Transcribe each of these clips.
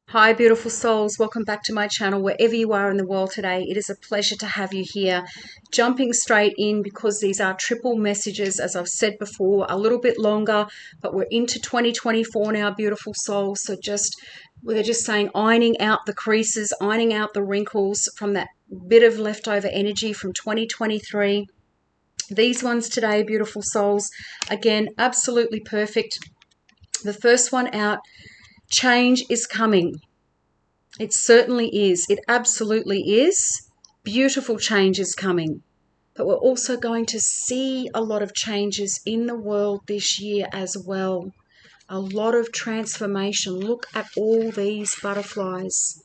Hi, beautiful souls. Welcome back to my channel. Wherever you are in the world today, it is a pleasure to have you here. Jumping straight in because these are triple messages, as I've said before, a little bit longer, but we're into 2024 now, beautiful souls. So we're just saying ironing out the creases, ironing out the wrinkles from that bit of leftover energy from 2023. These ones today, beautiful souls, again, absolutely perfect. The first one out, change is coming. It certainly is. It absolutely is. Beautiful change is coming. But we're also going to see a lot of changes in the world this year as well. A lot of transformation. Look at all these butterflies.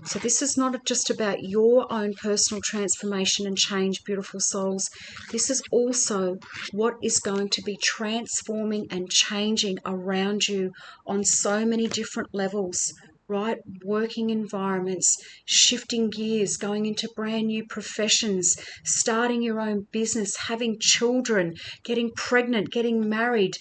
So this is not just about your own personal transformation and change, beautiful souls. This is also what is going to be transforming and changing around you on so many different levels, right? Working environments, shifting gears, going into brand new professions, starting your own business, having children, getting pregnant, getting married,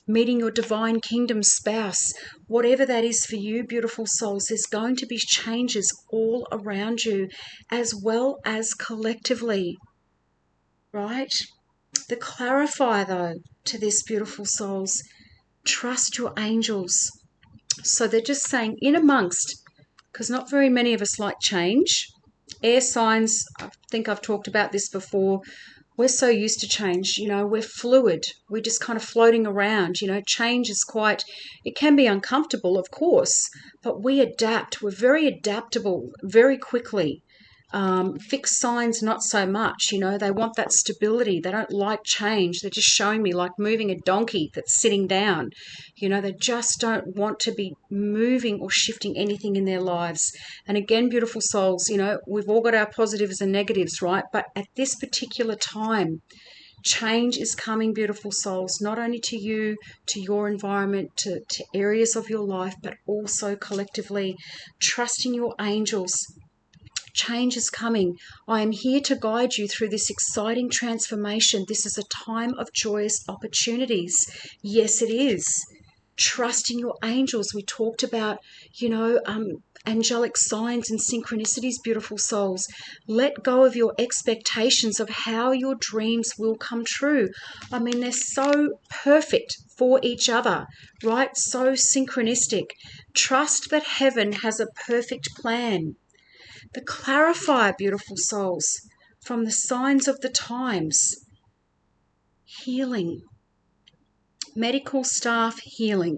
meeting your divine kingdom spouse. Whatever that is for you, beautiful souls, there's going to be changes all around you as well as collectively, right? The clarifier, though, to this, beautiful souls, trust your angels. So they're just saying in amongst, because not very many of us like change. Air signs, I think I've talked about this before, we're so used to change, we're fluid. We're just kind of floating around, change is it can be uncomfortable, of course, but we adapt. We're very adaptable very quickly. Fixed signs, not so much, they want that stability. They don't like change. They're just showing me like moving a donkey that's sitting down. They just don't want to be moving or shifting anything in their lives. And again, beautiful souls, we've all got our positives and negatives, right? But at this particular time, change is coming, beautiful souls, not only to you, to your environment, to areas of your life, but also collectively. Trusting your angels. Change is coming. I am here to guide you through this exciting transformation. This is a time of joyous opportunities. Yes, it is. Trusting your angels. We talked about, angelic signs and synchronicities, beautiful souls. Let go of your expectations of how your dreams will come true. I mean, they're so perfect for each other, right? So synchronistic. Trust that heaven has a perfect plan. The clarifier, beautiful souls, from the signs of the times. Healing. Medical staff healing.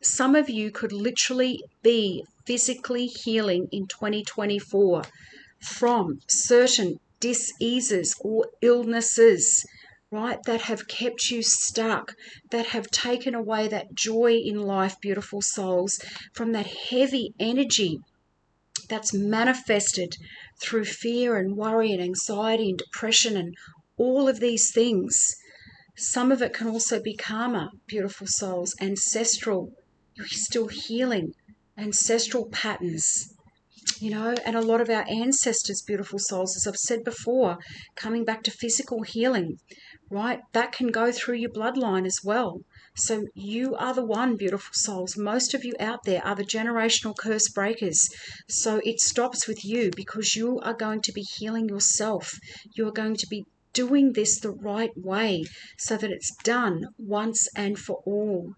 Some of you could literally be physically healing in 2024 from certain diseases or illnesses, right, that have kept you stuck, that have taken away that joy in life, beautiful souls, from that heavy energy that's manifested through fear and worry and anxiety and depression and all of these things. Some of it can also be karma, beautiful souls, ancestral. You're still healing ancestral patterns, and a lot of our ancestors, beautiful souls, as I've said before, coming back to physical healing, right? That can go through your bloodline as well. So you are the one, beautiful souls. Most of you out there are the generational curse breakers. So it stops with you because you are going to be healing yourself. You are going to be doing this the right way so that it's done once and for all.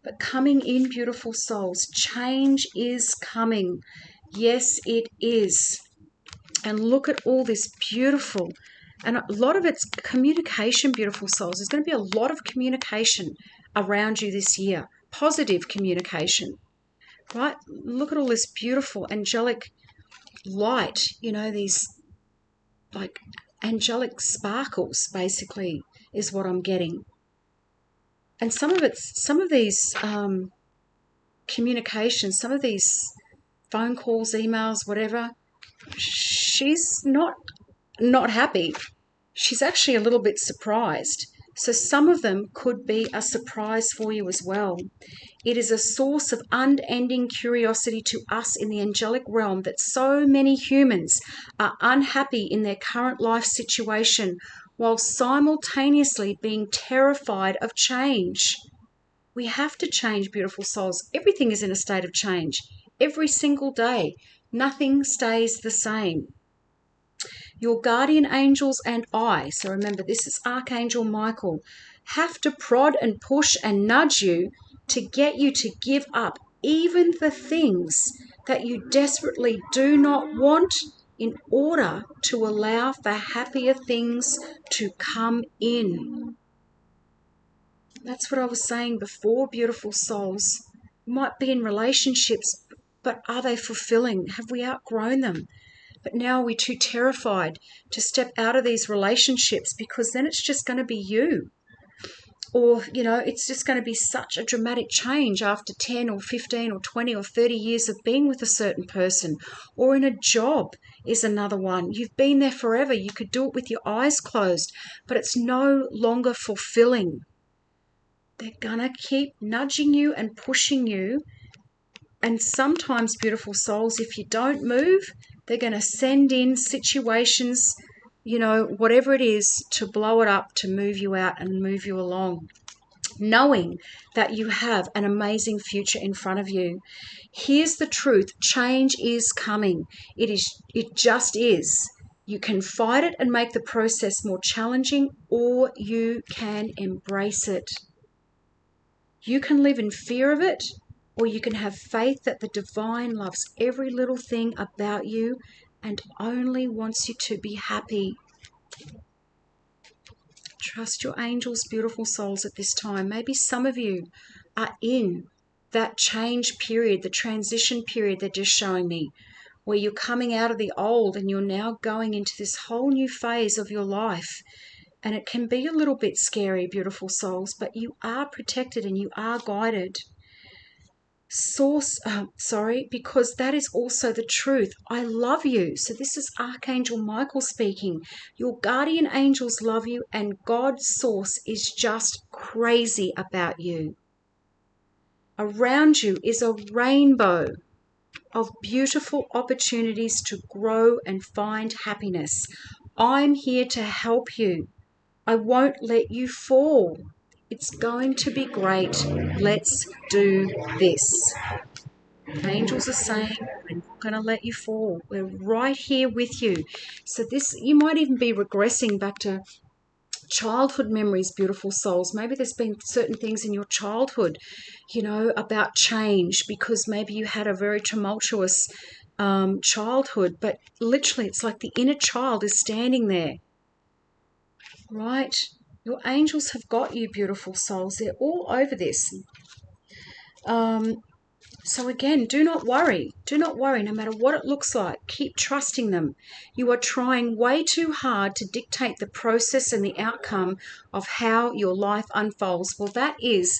But coming in, beautiful souls, change is coming. Yes, it is. And look at all this beautiful, and a lot of it's communication, beautiful souls. There's going to be a lot of communication around you this year, positive communication, right? Look at all this beautiful angelic light, these like angelic sparkles, basically, is what I'm getting. And some of these communications, some of these phone calls, emails, whatever, she's not happy. She's actually a little bit surprised. So some of them could be a surprise for you as well. It is a source of unending curiosity to us in the angelic realm that so many humans are unhappy in their current life situation while simultaneously being terrified of change. We have to change, beautiful souls. Everything is in a state of change every single day. Nothing stays the same. Your guardian angels and I, so remember this is Archangel Michael, have to prod and push and nudge you to get you to give up even the things that you desperately do not want in order to allow for happier things to come in. That's what I was saying before, beautiful souls. You might be in relationships, but are they fulfilling? Have we outgrown them? But now we're too terrified to step out of these relationships because then it's just going to be you. Or, it's just going to be such a dramatic change after 10 or 15 or 20 or 30 years of being with a certain person. Or in a job is another one. You've been there forever. You could do it with your eyes closed, but it's no longer fulfilling. They're going to keep nudging you and pushing you. And sometimes, beautiful souls, if you don't move, they're going to send in situations, whatever it is, to blow it up, to move you out and move you along, knowing that you have an amazing future in front of you. Here's the truth. Change is coming. It just is. You can fight it and make the process more challenging, or you can embrace it. You can live in fear of it, or you can have faith that the divine loves every little thing about you and only wants you to be happy. Trust your angels, beautiful souls, at this time. Maybe some of you are in that change period, the transition period they're just showing me, where you're coming out of the old and you're now going into this whole new phase of your life. And it can be a little bit scary, beautiful souls, but you are protected and you are guided. Because that is also the truth. I love you. So this is Archangel Michael speaking. Your guardian angels love you, and God's source is just crazy about you. Around you is a rainbow of beautiful opportunities to grow and find happiness. I'm here to help you. I won't let you fall. It's going to be great. Let's do this. Angels are saying, we're not going to let you fall. We're right here with you. So you might even be regressing back to childhood memories, beautiful souls. Maybe there's been certain things in your childhood, about change, because maybe you had a very tumultuous childhood, but literally it's like the inner child is standing there. Right? Your angels have got you, beautiful souls. They're all over this. So again, do not worry. Do not worry, no matter what it looks like. Keep trusting them. You are trying way too hard to dictate the process and the outcome of how your life unfolds. Well, that is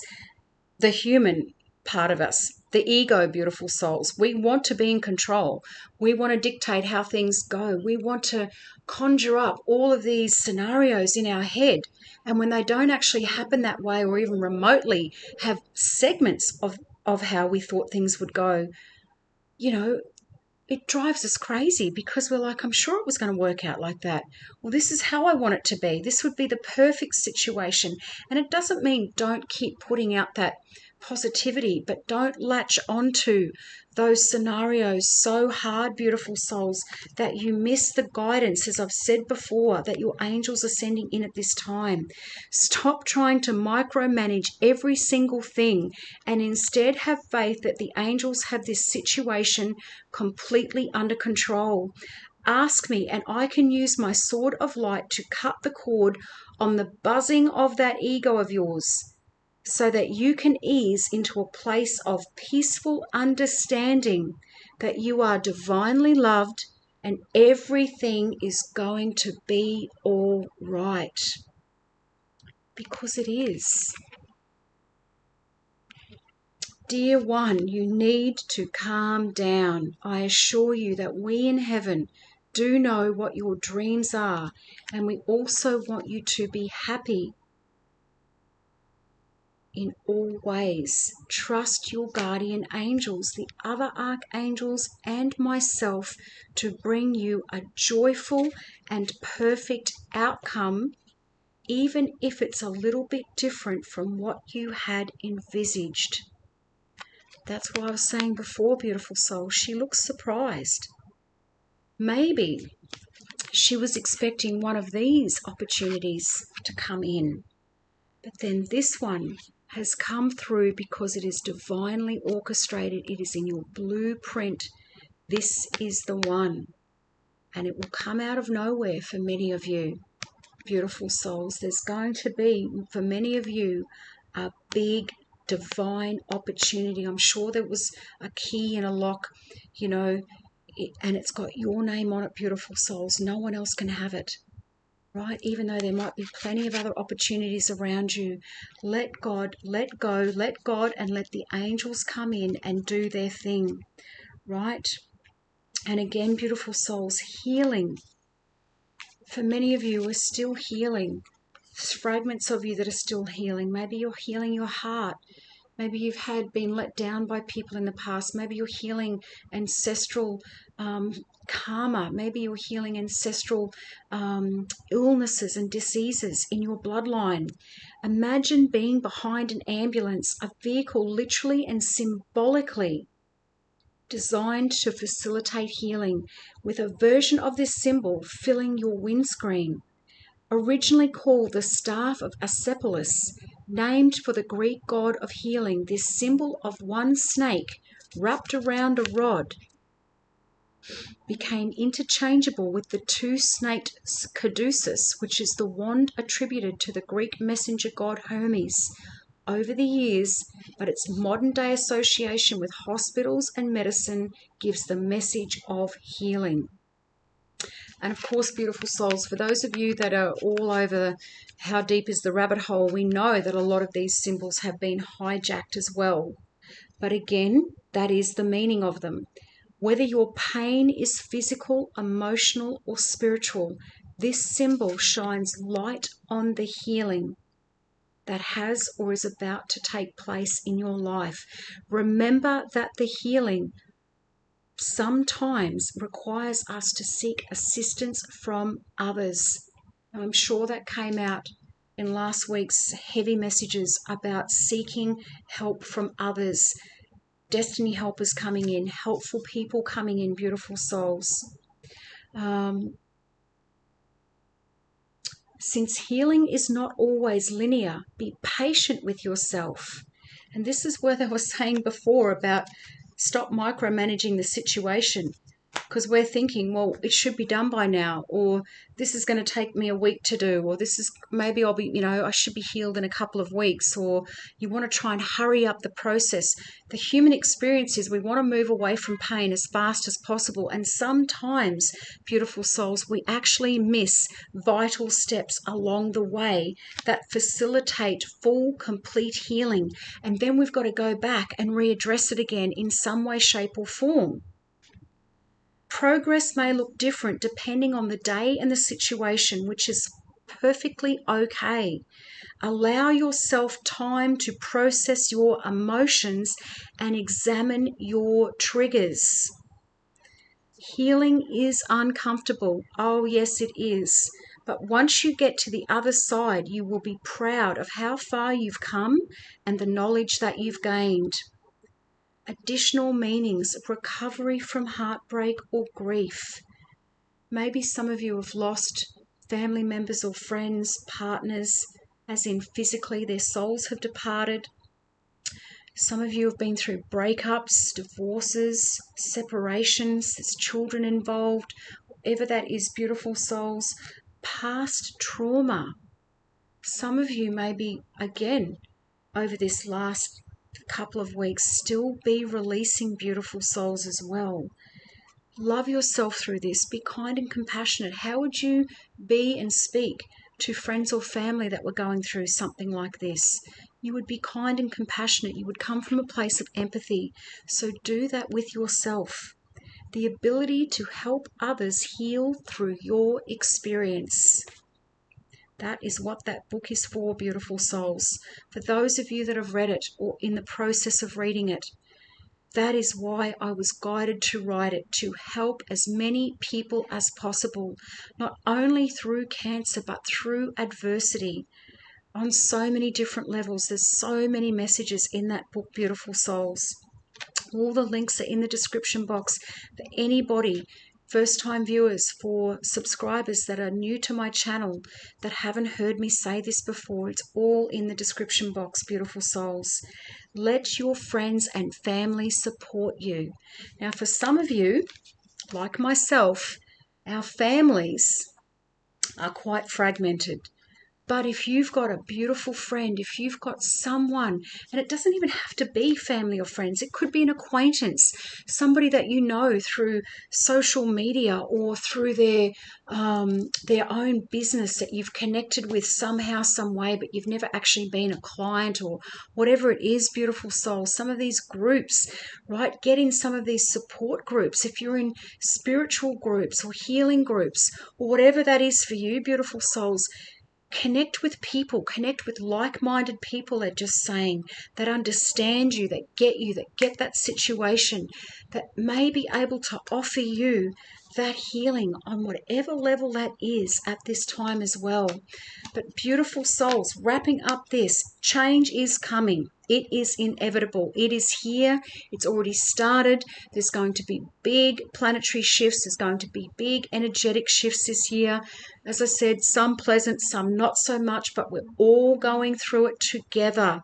the human part of us, the ego, beautiful souls. We want to be in control. We want to dictate how things go. We want to conjure up all of these scenarios in our head. And when they don't actually happen that way, or even remotely have segments of how we thought things would go, it drives us crazy, because we're like, I'm sure it was going to work out like that. Well, this is how I want it to be. This would be the perfect situation. And it doesn't mean don't keep putting out that positivity, but don't latch onto those scenarios so hard, beautiful souls, that you miss the guidance, as I've said before, that your angels are sending in at this time. Stop trying to micromanage every single thing, and instead have faith that the angels have this situation completely under control. Ask me, and I can use my sword of light to cut the cord on the buzzing of that ego of yours, so that you can ease into a place of peaceful understanding that you are divinely loved and everything is going to be all right. Because it is. Dear one, you need to calm down. I assure you that we in heaven do know what your dreams are, and we also want you to be happy in all ways. Trust your guardian angels, the other archangels, and myself to bring you a joyful and perfect outcome even if it's a little bit different from what you had envisaged. That's what I was saying before, beautiful soul. She looks surprised. Maybe she was expecting one of these opportunities to come in, but then this one has come through because it is divinely orchestrated. It is in your blueprint. This is the one, and it will come out of nowhere for many of you, beautiful souls. There's going to be, for many of you, a big divine opportunity. I'm sure there was a key in a lock, and it's got your name on it, beautiful souls. No one else can have it, right? Even though there might be plenty of other opportunities around you. Let God, let go, let God, and let the angels come in and do their thing, right? And again, beautiful souls, healing. For many of you are still healing. There's fragments of you that are still healing. Maybe you're healing your heart. Maybe you've been let down by people in the past. Maybe you're healing ancestral karma. Maybe you're healing ancestral illnesses and diseases in your bloodline. Imagine being behind an ambulance, a vehicle literally and symbolically designed to facilitate healing, with a version of this symbol filling your windscreen. Originally called the Staff of Asclepius, named for the Greek god of healing, this symbol of one snake wrapped around a rod became interchangeable with the two-snaked caduceus, which is the wand attributed to the Greek messenger god Hermes, over the years, but its modern-day association with hospitals and medicine gives the message of healing. And of course, beautiful souls, for those of you that are all over how deep is the rabbit hole, we know that a lot of these symbols have been hijacked as well. But again, that is the meaning of them. Whether your pain is physical, emotional, or spiritual, this symbol shines light on the healing that has or is about to take place in your life. Remember that the healing sometimes requires us to seek assistance from others. And I'm sure that came out in last week's heavy messages about seeking help from others. Destiny helpers coming in, helpful people coming in, beautiful souls. Since healing is not always linear, be patient with yourself. And this is what I was saying before about stop micromanaging the situation, because we're thinking, well, it should be done by now, or this is going to take me a week to do, or maybe I'll be, I should be healed in a couple of weeks, or you want to try and hurry up the process. The human experience is we want to move away from pain as fast as possible, and sometimes, beautiful souls, we actually miss vital steps along the way that facilitate full, complete healing, and then we've got to go back and readdress it again in some way, shape, or form. Progress may look different depending on the day and the situation, which is perfectly okay. Allow yourself time to process your emotions and examine your triggers. Healing is uncomfortable. Oh, yes, it is. But once you get to the other side, you will be proud of how far you've come and the knowledge that you've gained. Additional meanings of recovery from heartbreak or grief. Maybe some of you have lost family members or friends, partners, as in physically their souls have departed. Some of you have been through breakups, divorces, separations, there's children involved, whatever that is, beautiful souls. Past trauma. Some of you may be, again, over this last couple of weeks, still be releasing, beautiful souls, as well. Love yourself through this. Be kind and compassionate. How would you be and speak to friends or family that were going through something like this? You would be kind and compassionate. You would come from a place of empathy. So do that with yourself. The ability to help others heal through your experience. That is what that book is for, beautiful souls. For those of you that have read it or in the process of reading it, That is why I was guided to write it, to help as many people as possible, not only through cancer, but through adversity on so many different levels. There's so many messages in that book, beautiful souls. All the links are in the description box for anybody, first-time viewers, for subscribers that are new to my channel, that haven't heard me say this before. It's all in the description box, beautiful souls. Let your friends and family support you. Now, for some of you, like myself, our families are quite fragmented. But if you've got a beautiful friend, if you've got someone, and it doesn't even have to be family or friends, it could be an acquaintance, somebody that you know through social media or through their own business that you've connected with somehow, some way, but you've never actually been a client or whatever it is, beautiful soul. Some of these groups, right? Get in some of these support groups. If you're in spiritual groups or healing groups or whatever that is for you, beautiful souls, connect with people, connect with like-minded people, they're just saying, that understand you, that get that situation, that may be able to offer you that healing on whatever level that is at this time as well. But beautiful souls, wrapping up this, change is coming. It is inevitable. It is here. It's already started. There's going to be big planetary shifts. There's going to be big energetic shifts this year. As I said, some pleasant, some not so much, but we're all going through it together.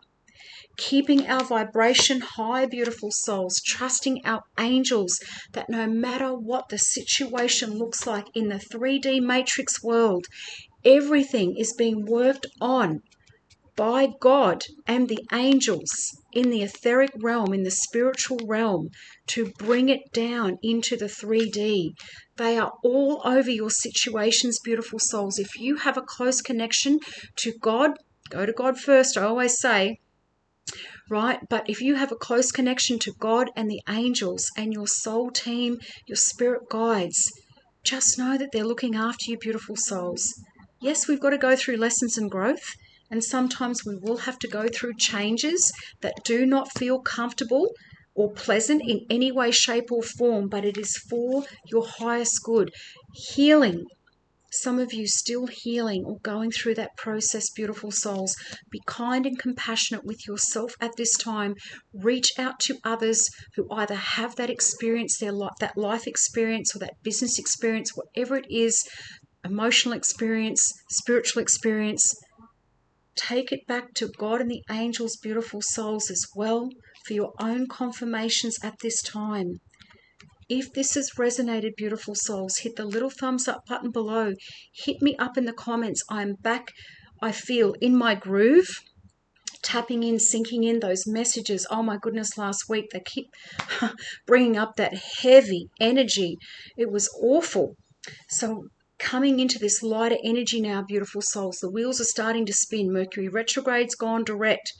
Keeping our vibration high, beautiful souls, trusting our angels that no matter what the situation looks like in the 3D matrix world, everything is being worked on by God and the angels in the etheric realm, in the spiritual realm, to bring it down into the 3D. They are all over your situations, beautiful souls. If you have a close connection to God, go to God first, I always say, right? But if you have a close connection to God and the angels and your soul team, your spirit guides, just know that they're looking after you, beautiful souls. Yes, we've got to go through lessons and growth, and sometimes we will have to go through changes that do not feel comfortable or pleasant in any way, shape, or form, but it is for your highest good. Healing. Some of you still healing or going through that process, beautiful souls. Be kind and compassionate with yourself at this time. Reach out to others who either have that experience, that life experience or that business experience, whatever it is, emotional experience, spiritual experience. Take it back to God and the angels, beautiful souls, as well, for your own confirmations at this time. If this has resonated, beautiful souls, hit the little thumbs up button below. Hit me up in the comments. I'm back, I feel, in my groove, tapping in, sinking in those messages. Oh my goodness, last week they keep bringing up that heavy energy. It was awful. So coming into this lighter energy now, beautiful souls. The wheels are starting to spin. Mercury retrograde's gone direct,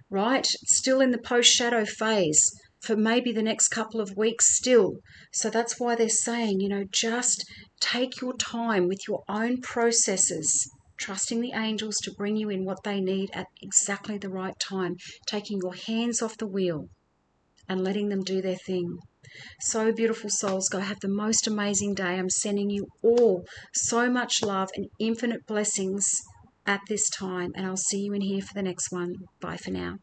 right? Still in the post-shadow phase for maybe the next couple of weeks still. So that's why they're saying, just take your time with your own processes, trusting the angels to bring you in what they need at exactly the right time, taking your hands off the wheel and letting them do their thing. So beautiful souls, go have the most amazing day. I'm sending you all so much love and infinite blessings at this time, and I'll see you in here for the next one. Bye for now.